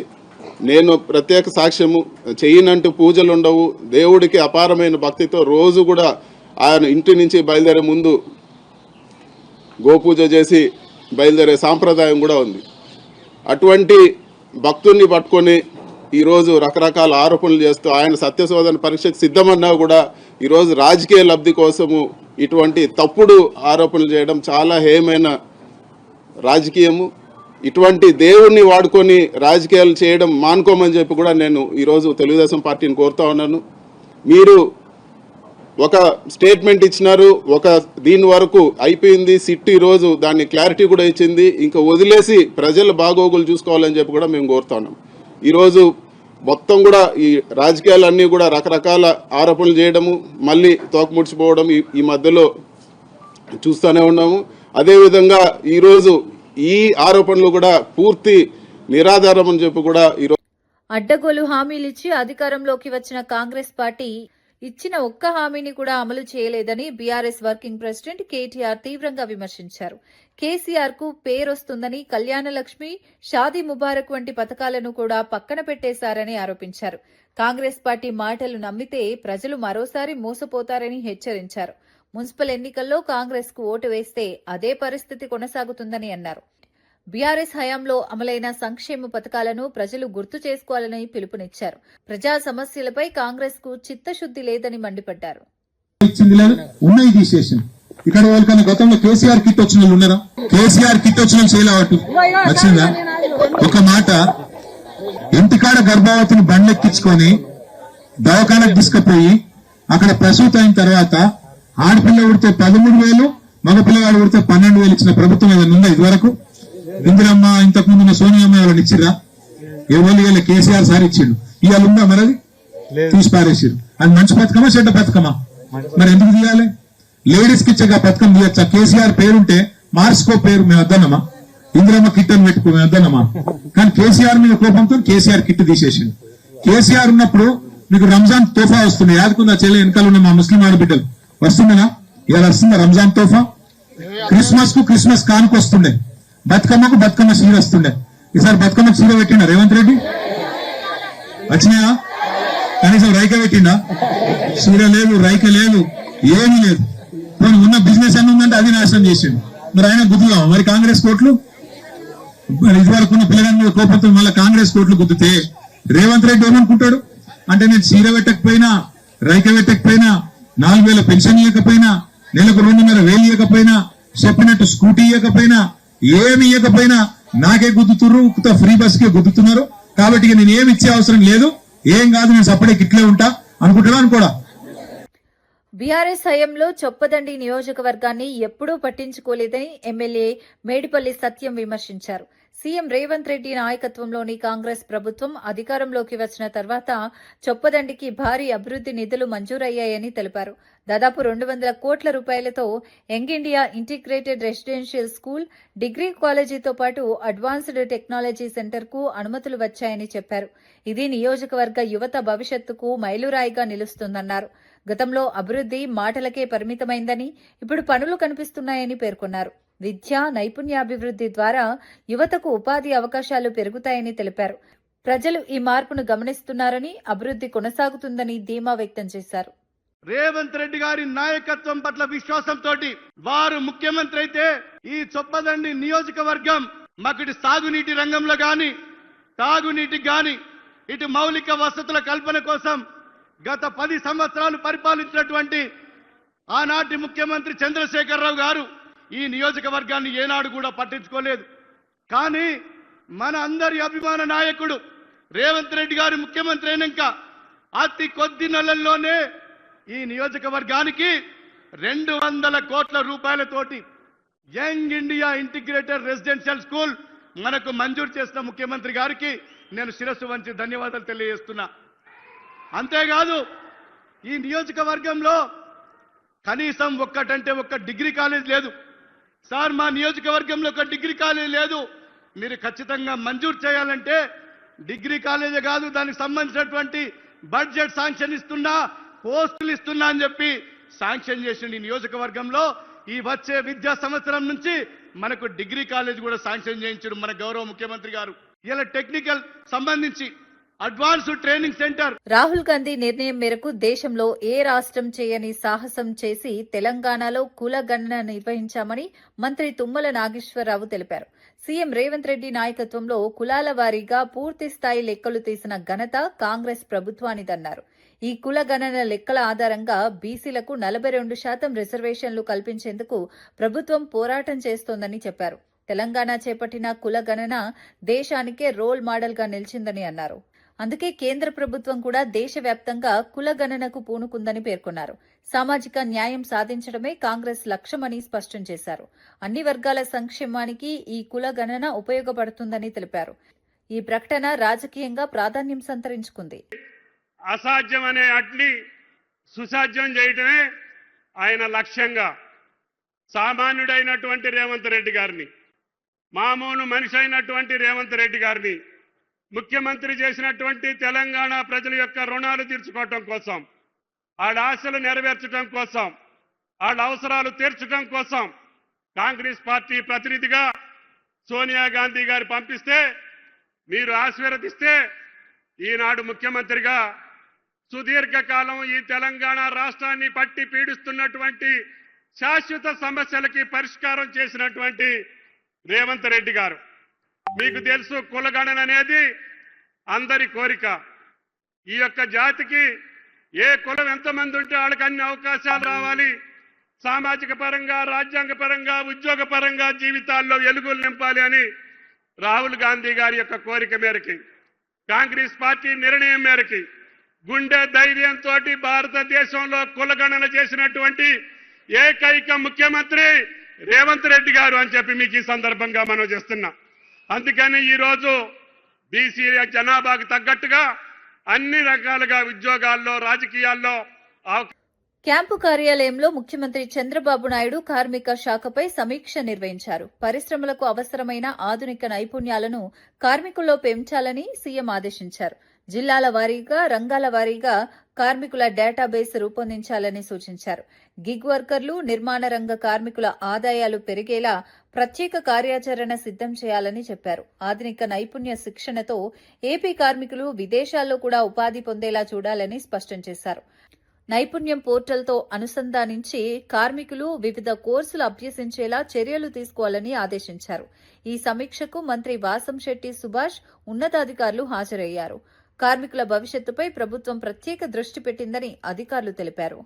నేను ప్రత్యేక సాక్ష్యము, చేయనంటూ పూజలు ఉండవు. దేవుడికి అపారమైన భక్తితో రోజు కూడా ఆయన ఇంటి నుంచి బయలుదేరే ముందు గోపూజ చేసి బయలుదేరే సాంప్రదాయం కూడా ఉంది. అటువంటి భక్తుల్ని పట్టుకొని ఈరోజు రకరకాల ఆరోపణలు చేస్తూ ఆయన సత్యశోధన పరీక్షకు సిద్ధమన్నా కూడా ఈరోజు రాజకీయ లబ్ధి కోసము ఇటువంటి తప్పుడు ఆరోపణలు చేయడం చాలా హేయమైన రాజకీయము. ఇటువంటి దేవుణ్ణి వాడుకొని రాజకీయాలు చేయడం మానుకోమని చెప్పి కూడా నేను ఈరోజు తెలుగుదేశం పార్టీని కోరుతా ఉన్నాను. మీరు ఒక స్టేట్మెంట్ ఇచ్చినారు, ఒక దీని వరకు అయిపోయింది. సిట్ ఈరోజు దాన్ని క్లారిటీ కూడా ఇచ్చింది. ఇంకా వదిలేసి ప్రజల బాగోగులు చూసుకోవాలని చెప్పి కూడా మేము కోరుతా ఉన్నాం. ఈరోజు మొత్తం కూడా ఈ రాజకీయాలన్నీ కూడా రకరకాల ఆరోపణలు చేయడము, మళ్ళీ తోకముడిచిపోవడం ఈ మధ్యలో చూస్తూనే ఉన్నాము. అదేవిధంగా ఈరోజు ఈ ఆరోపణలు కూడా పూర్తి నిరాధారం అని చెప్పి కూడా ఈరోజు అడ్డగోలు హామీలిచ్చి అధికారంలోకి వచ్చిన కాంగ్రెస్ పార్టీ ఇచ్చిన ఒక్క హామీని కూడా అమలు చేయలేదని బీఆర్ఎస్ వర్కింగ్ ప్రెసిడెంట్ కేటీఆర్ తీవ్రంగా విమర్శించారు. కేసీఆర్ కు పేరొస్తుందని కళ్యాణలక్ష్మి, షాదీ ముబారక్ వంటి పథకాలను కూడా పక్కన పెట్టేశారని ఆరోపించారు. కాంగ్రెస్ పార్టీ మాటలు నమ్మితే ప్రజలు మరోసారి మోసపోతారని హెచ్చరించారు. మున్సిపల్ ఎన్నికల్లో కాంగ్రెస్ కు ఓటు వేస్తే అదే పరిస్థితి కొనసాగుతుందని అన్నారు. బీఆర్ఎస్ హయాంలో అమలైన సంక్షేమ పథకాలను ప్రజలు గుర్తు చేసుకోవాలని పిలుపునిచ్చారు. ప్రజా సమస్యలపై కాంగ్రెస్ కు చిత్తశుద్ది లేదని మండిపడ్డారు. ఉన్నాయి తీసేసాం. ఇక్కడ వాళ్ళకన్నా గతంలో కేసీఆర్ కిట్ వచ్చిన వాళ్ళు ఉన్నారా? కేసీఆర్ కిట్ వచ్చిన చేయలేవట్టు వచ్చిందా? ఒక మాట, ఇంటికాడ గర్భవతిని బండ్లెక్కించుకొని దవాఖానకు తీసుకుపోయి అక్కడ ప్రసూతి అయిన తర్వాత ఆడపిల్ల ఉడితే 13,000, మగపిల్లగాడు ఉడితే 12,000 ఇచ్చిన ప్రభుత్వం ఏదైనా ఉందా ఇదివరకు? ఇందిరమ్మ, ఇంతకు ముందున్న సోనియమ్మ వాళ్ళని ఇచ్చిర్రా? ఎవరు కేసీఆర్ సార్ ఇచ్చిండు. ఇవాళ ఉందా మరది? తీసి పారేసిరు. అది మంచి పథకమా చెడ్డ పథకమా? మరి ఎందుకు తీయాలి? లేడీస్ కి ఇచ్చే పథకం తీయచ్చా? కేసీఆర్ పేరుంటే మార్చుకో పేరు, మేము వద్దన్నమా? ఇందిరమ్మ కిట్ అని పెట్టుకో, మేము వద్దన్నమా? కానీ కేసీఆర్ మీద కోపంతో కేసీఆర్ కిట్ తీసేసిండు. కేసీఆర్ ఉన్నప్పుడు మీకు రంజాన్ తోఫా వస్తుంది, యాదుకుందా చెల్లె వెనకాల ఉన్న మా ముస్లిం ఆడబిడ్డలు వస్తుండేనా? ఇలా వస్తుందా రంజాన్ తోఫా? క్రిస్మస్ కు క్రిస్మస్ కానుక వస్తుండే, బతుకమ్మకు బతుకమ్మ సీర వస్తుండే. ఈసారి బతుకమ్మకు సీర పెట్టిండా రేవంత్ రెడ్డి? వచ్చినాయా? కనీసం రైక పెట్టిండా? సీర లేదు, రైక లేదు, ఏమీ లేదు. ఉన్న బిజినెస్ అన్ని ఉందంటే అది నాశనం చేసిండు. మరి ఆయన గుద్దుదాం మరి కాంగ్రెస్ కోట్లు? ఇదివరకు ఉన్న పిల్లగాని మీద కోపంతో మళ్ళీ కాంగ్రెస్ కోట్లు గుద్దుతే రేవంత్ రెడ్డి ఏమనుకుంటాడు అంటే, నేను సీర పెట్టకపోయినా, రైక పెట్టకపోయినా, 4,000 పెన్షన్ ఇవ్వకపోయినా, నెలకు 2,500 ఇవ్వకపోయినా, చెప్పినట్టు స్కూటీ ఇవ్వకపోయినా, ఏమి ఇవ్వకపోయినా నాకే గుద్దుతున్నారు, ఫ్రీ బస్ కే గుద్దుతున్నారు. కాబట్టి నేను ఏమి ఇచ్చే అవసరం లేదు, ఏం కాదు, నేను సపరేట్ ఇట్లే ఉంటా అనుకుంటున్నా అనుకోడా? బీఆర్ఎస్ హయాంలో చొప్పదండి నియోజకవర్గాన్ని ఎప్పుడూ పట్టించుకోలేదని ఎమ్మెల్యే మేడిపల్లి సత్యం విమర్శించారు. సీఎం రేవంత్ రెడ్డి నాయకత్వంలోని కాంగ్రెస్ ప్రభుత్వం అధికారంలోకి వచ్చిన తర్వాత చొప్పదండికి భారీ అభివృద్ది నిధులు మంజూరయ్యాయని తెలిపారు. దాదాపు 200 కోట్ల రూపాయలతో young India integrated residential school, degree కాలేజీతో పాటు అడ్వాన్స్డ్ టెక్నాలజీ సెంటర్కు అనుమతులు వచ్చాయని చెప్పారు. ఇది నియోజకవర్గ యువత భవిష్యత్తుకు మైలురాయిగా నిలుస్తుందన్నారు. గతంలో అభివృద్ది మాటలకే పరిమితమైందని, ఇప్పుడు పనులు కనిపిస్తున్నాయని పేర్కొన్నారు. విద్య, నైపుణ్యాభివృద్ధి ద్వారా యువతకు ఉపాధి అవకాశాలు పెరుగుతాయని తెలిపారు. ప్రజలు ఈ మార్పును గమనిస్తున్నారని, అభివృద్ధి కొనసాగుతుందని ధీమా వ్యక్తం చేశారు. రేవంత్ రెడ్డి గారి నాయకత్వం పట్ల విశ్వాసంతో వారు ముఖ్యమంత్రి అయితే ఈ చొప్పదండి నియోజకవర్గం మాకు ఇటు సాగునీటి రంగంలో గాని, తాగునీటికి గాని, ఇటు మౌలిక వసతుల కల్పన కోసం గత 10 సంవత్సరాలు పరిపాలించినటువంటి ఆనాటి ముఖ్యమంత్రి చంద్రశేఖరరావు గారు ఈ నియోజకవర్గాన్ని ఏనాడు కూడా పట్టించుకోలేదు. కానీ మన అందరి అభిమాన నాయకుడు రేవంత్ రెడ్డి గారు ముఖ్యమంత్రి అయినాక అతి కొద్ది నెలల్లోనే ఈ నియోజకవర్గానికి 200 కోట్ల రూపాయలతోటి young India integrated residential school మనకు మంజూరు చేసిన ముఖ్యమంత్రి గారికి నేను శిరస్సు వంచి ధన్యవాదాలు తెలియజేస్తున్నా. అంతేకాదు ఈ నియోజకవర్గంలో కనీసం ఒక్క డిగ్రీ కాలేజ్ లేదు. సార్ మా నియోజకవర్గంలో ఒక డిగ్రీ కాలేజ్ లేదు, మీరు ఖచ్చితంగా మంజూరు చేయాలంటే డిగ్రీ కాలేజే కాదు దానికి సంబంధించినటువంటి బడ్జెట్ శాంక్షన్ ఇస్తున్నా, పోస్టులు ఇస్తున్నా అని చెప్పి శాంక్షన్ చేసిన ఈ నియోజకవర్గంలో ఈ వచ్చే విద్యా సంవత్సరం నుంచి మనకు డిగ్రీ కాలేజ్ కూడా శాంక్షన్ చేయించారు మన గౌరవ ముఖ్యమంత్రి గారు. ఇలా టెక్నికల్ సంబంధించి advanced training centre. Rahul Gandhi నిర్ణయం మేరకు దేశంలో ఏ రాష్ట్రం చేయని సాహసం చేసి తెలంగాణలో కులగణన నిర్వహించామని మంత్రి తుమ్మల నాగేశ్వరరావు తెలిపారు. సీఎం రేవంత్ రెడ్డి నాయకత్వంలో కులాల వారీగా పూర్తి స్థాయి లెక్కలు తీసిన ఘనత కాంగ్రెస్ ప్రభుత్వానిదన్నారు. ఈ కులగణన లెక్కల ఆధారంగా బీసీలకు 42% రిజర్వేషన్లు కల్పించేందుకు ప్రభుత్వం పోరాటం చేస్తోందని చెప్పారు. తెలంగాణ చేపట్టిన కులగణన దేశానికే రోల్ మోడల్గా నిలిచిందని అన్నారు. అందుకే కేంద్ర ప్రభుత్వం కూడా దేశవ్యాప్తంగా కులగణనకు పూనుకుందని పేర్కొన్నారు. సామాజిక న్యాయం సాధించడమే కాంగ్రెస్ లక్ష్యమని స్పష్టం చేశారు. అన్ని వర్గాల సంక్షేమానికి ఈ కులగణన ఉపయోగపడుతుందని తెలిపారు. ఈ ప్రకటన రాజకీయంగా ప్రాధాన్యం సంతరించుకుంది. అసాధ్యమనే అట్ని సుసాధ్యం చేయటమే ఆయన లక్ష్యంగా సామాన్యుడైనటువంటి రేవంత్ రెడ్డి గారిని, మామూలు మనిషి అయినటువంటి రేవంత్ రెడ్డి గారిని ముఖ్యమంత్రి చేసినటువంటి తెలంగాణ ప్రజల యొక్క రుణాలు తీర్చుకోవటం కోసం, వాళ్ళ ఆశలు నెరవేర్చడం కోసం, వాళ్ళ అవసరాలు తీర్చడం కోసం కాంగ్రెస్ పార్టీ ప్రతినిధిగా సోనియా గాంధీ గారు పంపిస్తే మీరు ఆశీర్వదిస్తే ఈనాడు ముఖ్యమంత్రిగా సుదీర్ఘకాలం ఈ తెలంగాణ రాష్ట్రాన్ని పట్టి పీడిస్తున్నటువంటి శాశ్వత సమస్యలకి పరిష్కారం చేసినటువంటి రేవంత్ రెడ్డి గారు. మీకు తెలుసు కులగణన అనేది అందరి కోరిక. ఈ యొక్క జాతికి ఏ కులం ఎంతమంది ఉంటే వాళ్ళకి అన్ని అవకాశాలు రావాలి, సామాజిక పరంగా, రాజ్యాంగ పరంగా, ఉద్యోగ పరంగా జీవితాల్లో వెలుగులు నింపాలి అని రాహుల్ గాంధీ గారి యొక్క కోరిక మేరకి, కాంగ్రెస్ పార్టీ నిర్ణయం మేరకి గుండె ధైర్యంతో భారతదేశంలో కులగణన చేసినటువంటి ఏకైక ముఖ్యమంత్రి రేవంత్ రెడ్డి గారు అని చెప్పి మీకు ఈ సందర్భంగా మనం చేస్తున్నాం. అందుకని ఈరోజు బీసీ జనాభాకు తగ్గట్టుగా అన్ని రకాలుగా ఉద్యోగాల్లో, రాజకీయాల్లో క్యాంపు కార్యాలయంలో ముఖ్యమంత్రి చంద్రబాబు నాయుడు కార్మిక శాఖపై సమీక్ష నిర్వహించారు. పరిశ్రమలకు అవసరమైన ఆధునిక నైపుణ్యాలను కార్మికుల్లో పెంచాలని సీఎం ఆదేశించారు. జిల్లాల వారీగా, రంగాల వారీగా కార్మికుల డేటాబేస్ రూపొందించాలని సూచించారు. గిగ్ వర్కర్లు, నిర్మాణ రంగ కార్మికుల ఆదాయాలు పెరిగేలా ప్రత్యేక కార్యాచరణ సిద్దం చేయాలని చెప్పారు. ఆధునిక నైపుణ్య శిక్షణతో ఏపీ కార్మికులు విదేశాల్లో కూడా ఉపాధి పొందేలా చూడాలని స్పష్టం చేశారు. నైపుణ్యం పోర్టల్తో అనుసంధానించి కార్మికులు వివిధ కోర్సులు అభ్యసించేలా చర్యలు తీసుకోవాలని ఆదేశించారు. ఈ సమీక్షకు మంత్రి వాసంశెట్టి సుభాష్, ఉన్నతాధికారులు హాజరయ్యారు. కార్మికుల భవిష్యత్తుపై ప్రభుత్వం ప్రత్యేక దృష్టి పెట్టిందని అధికారులు తెలిపారు.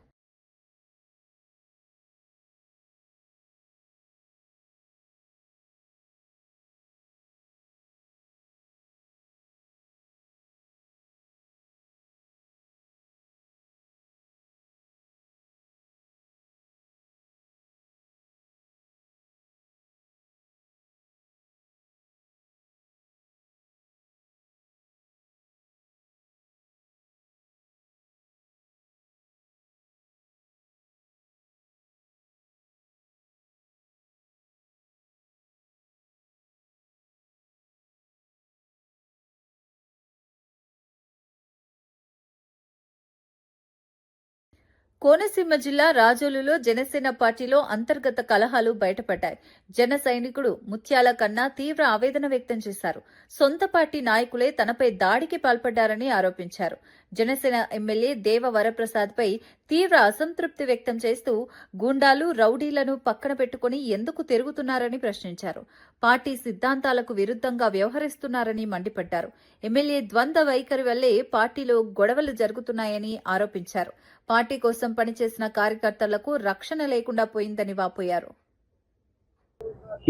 కోనసీమ జిల్లా రాజోలులో జనసేన పార్టీలో అంతర్గత కలహాలు బయటపడ్డాయి. జన సైనికుడు ముత్యాల కన్నా తీవ్ర ఆవేదన వ్యక్తం చేశారు. సొంత పార్టీ నాయకులే తనపై దాడికి పాల్పడ్డారని ఆరోపించారు. జనసేన ఎమ్మెల్యే దేవ వరప్రసాద్పై తీవ్ర అసంతృప్తి వ్యక్తం చేస్తూ గూండాలు, రౌడీలను పక్కన పెట్టుకుని ఎందుకు తిరుగుతున్నారని ప్రశ్నించారు. పార్టీ సిద్ధాంతాలకు విరుద్ధంగా వ్యవహరిస్తున్నారని మండిపడ్డారు. ఎమ్మెల్యే ద్వంద్వ వైఖరి వల్లే పార్టీలో గొడవలు జరుగుతున్నాయని ఆరోపించారు. పార్టీ కోసం పనిచేసిన కార్యకర్తలకు రక్షణ లేకుండా పోయిందని వాపోయారు.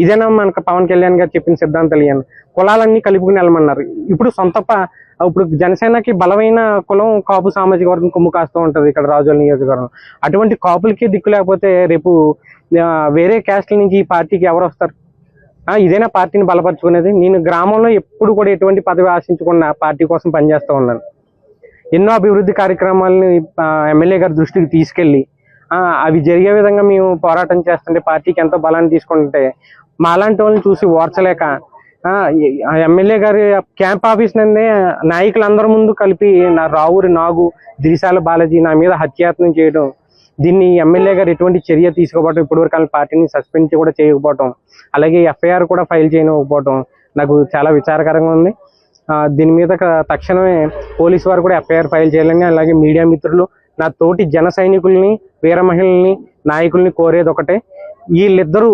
ఇదేనా మనకు పవన్ కళ్యాణ్ గారు చెప్పిన సిద్ధాంతాలు? కులాలన్నీ కలుపుకుని వెళ్ళమన్నారు. ఇప్పుడు ఇప్పుడు జనసేనకి బలమైన కులం కాపు సామాజిక వర్గం కొమ్ము కాస్తూ ఉంటుంది ఇక్కడ రాజోలు నియోజకవర్గం. అటువంటి కాపులకి దిక్కు లేకపోతే రేపు వేరే క్యాస్ట్ల నుంచి ఈ పార్టీకి ఎవరు వస్తారు? ఇదేనా పార్టీని బలపరుచుకునేది? నేను గ్రామంలో ఎప్పుడు కూడా ఎటువంటి పదవి ఆశించకుండా పార్టీ కోసం పనిచేస్తూ ఉన్నాను. ఎన్నో అభివృద్ధి కార్యక్రమాలను ఎమ్మెల్యే గారి దృష్టికి తీసుకెళ్లి అవి జరిగే విధంగా మేము పోరాటం చేస్తుంటే పార్టీకి ఎంతో బలాన్ని తీసుకుంటే మాలాంటి వాళ్ళని చూసి ఓర్చలేక ఎమ్మెల్యే గారి క్యాంప్ ఆఫీస్ నుండే నాయకులందరి ముందు కలిపి రావురి నాగు, దిరిశాల బాలాజీ నా మీద హత్యాయత్నం చేయడం, దీన్ని ఎమ్మెల్యే గారు ఎటువంటి చర్య తీసుకోవడం, ఇప్పటివరకు పార్టీని సస్పెండ్ కూడా చేయకపోవడం, అలాగే ఎఫ్ఐఆర్ కూడా ఫైల్ చేయకపోవడం నాకు చాలా విచారకరంగా ఉంది. దీని మీద తక్షణమే పోలీసు వారు కూడా ఎఫ్ఐఆర్ ఫైల్ చేయాలని, అలాగే మీడియా మిత్రులు, నా తోటి జన సైనికుల్ని, వీర మహిళల్ని, నాయకుల్ని కోరేది ఒకటే, వీళ్ళిద్దరూ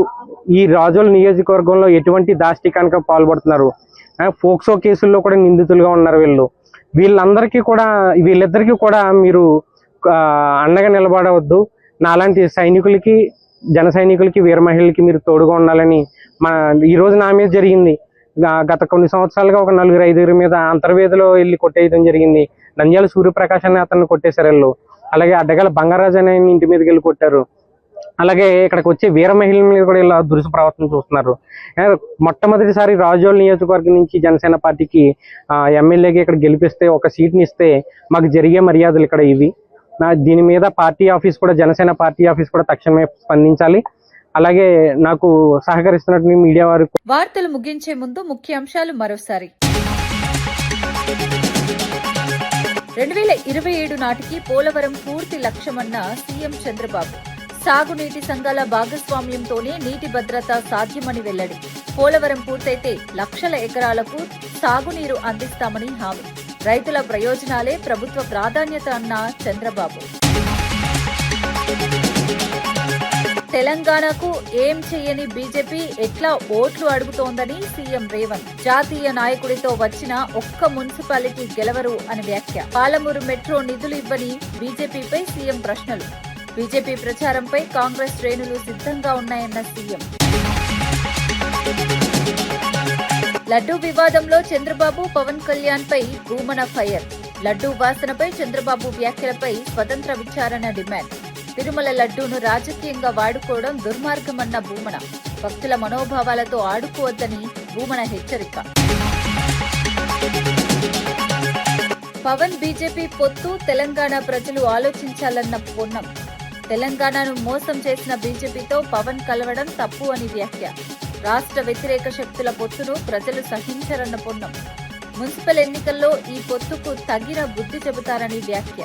ఈ రాజోలు నియోజకవర్గంలో ఎటువంటి దాష్టికానికి పాల్పడుతున్నారు. ఫోక్సో కేసుల్లో కూడా నిందితులుగా ఉన్నారు వీళ్ళిద్దరికీ కూడా మీరు అండగా నిలబడవద్దు. నాలాంటి సైనికులకి, జన సైనికులకి, వీర మహిళలకి మీరు తోడుగా ఉండాలని ఈ రోజు నా మీద జరిగింది. గత కొన్ని సంవత్సరాలుగా ఒక 4-5 మీద అంతర్వేదిలో వెళ్ళి కొట్టేయడం జరిగింది. నంద్యాల సూర్యప్రకాశ్ అని అతన్ని కొట్టేశారు వీళ్ళు. అలాగే అడ్డగల బంగారాజు అనే ఇంటి మీదకి వెళ్ళి కొట్టారు. అలాగే ఇక్కడికి వచ్చే వీర మహిళల మీద కూడా ఇలా దురుసు ప్రవర్తన చూస్తున్నారు. మొట్టమొదటిసారి రాజోలు నియోజకవర్గం నుంచి జనసేన పార్టీకి ఎమ్మెల్యేగా ఇక్కడ గెలిపిస్తే, ఒక సీట్ని ఇస్తే మాకు జరిగే మర్యాదలు ఇక్కడ ఇవి. దీని మీద పార్టీ ఆఫీస్ కూడా, జనసేన పార్టీ ఆఫీస్ కూడా తక్షణమే స్పందించాలి. అలాగే నాకు సహకరిస్తున్నట్టు మీడియా వారు. వార్తలు ముగించే ముందు ముఖ్యాంశాలు మరోసారి. 2027 నాటికి పోలవరం పూర్తి లక్ష్యమన్న సీఎం చంద్రబాబు. సాగునీటి సంఘాల భాగస్వామ్యంతోనే నీటి భద్రత సాధ్యమని వెల్లడి. పోలవరం పూర్తయితే లక్షల ఎకరాలకు సాగునీరు అందిస్తామని హామీ. రైతుల ప్రయోజనాలే ప్రభుత్వ ప్రాధాన్యత అన్న చంద్రబాబు. తెలంగాణకు ఏం చేయని బీజేపీ ఎట్లా ఓట్లు అడుగుతోందని సీఎం రేవంత్. జాతీయ నాయకుడితో వచ్చిన ఒక్క మున్సిపాలిటీ గెలవరు అని వ్యాఖ్య. పాలమూరు మెట్రో నిధులు ఇవ్వని బీజేపీపై సీఎం ప్రశ్నలు. బీజేపీ ప్రచారంపై కాంగ్రెస్ శ్రేణులు సిద్ధంగా ఉన్నాయన్న సీఎం. లడ్డూ వివాదంలో చంద్రబాబు, పవన్ కళ్యాణ్ పై భూమన ఫైర్. లడ్డూ వాసనపై చంద్రబాబు వ్యాఖ్యలపై స్వతంత్ర విచారణ డిమాండ్. తిరుమల లడ్డూను రాజకీయంగా వాడుకోవడం దుర్మార్గమన్న భూమన. భక్తుల మనోభావాలతో ఆడుకోవద్దని భూమన హెచ్చరిక. పవన్ బీజేపీ పొత్తు తెలంగాణ ప్రజలు ఆలోచించాలన్న పొన్నం. తెలంగాణను మోసం చేసిన బీజేపీతో పవన్ కలవడం తప్పు అని వ్యాఖ్య. రాష్ట్ర వ్యతిరేక శక్తుల పొత్తును ప్రజలు సహించరన్న పొన్నం. మున్సిపల్ ఎన్నికల్లో ఈ పొత్తుకు తగిన బుద్ధి చెబుతారని వ్యాఖ్య.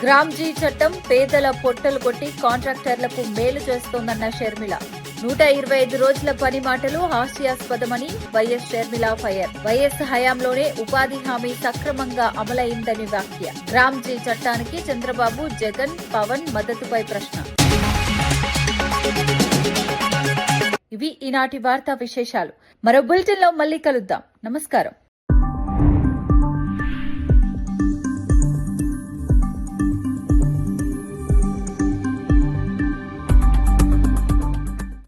గ్రామ్జీ చట్టం పేదల పొట్టలు కొట్టి కాంట్రాక్టర్లకు మేలు చేస్తోందన్న షర్మిల. 125 రోజుల పని మాటలు హాస్యాస్పదమని వైఎస్ షర్మిల ఫైర్. వైఎస్ హయాంలోనే ఉపాధి హామీ సక్రమంగా అమలైందని వ్యాఖ్య. గ్రామ్జీ చట్టానికి చంద్రబాబు, జగన్, పవన్ మద్దతుపై ప్రశ్న. ఇవి ఈనాటి వార్తా విశేషాలు. మరో బులెటిన్లో మళ్ళీ కలుద్దాం. నమస్కారం.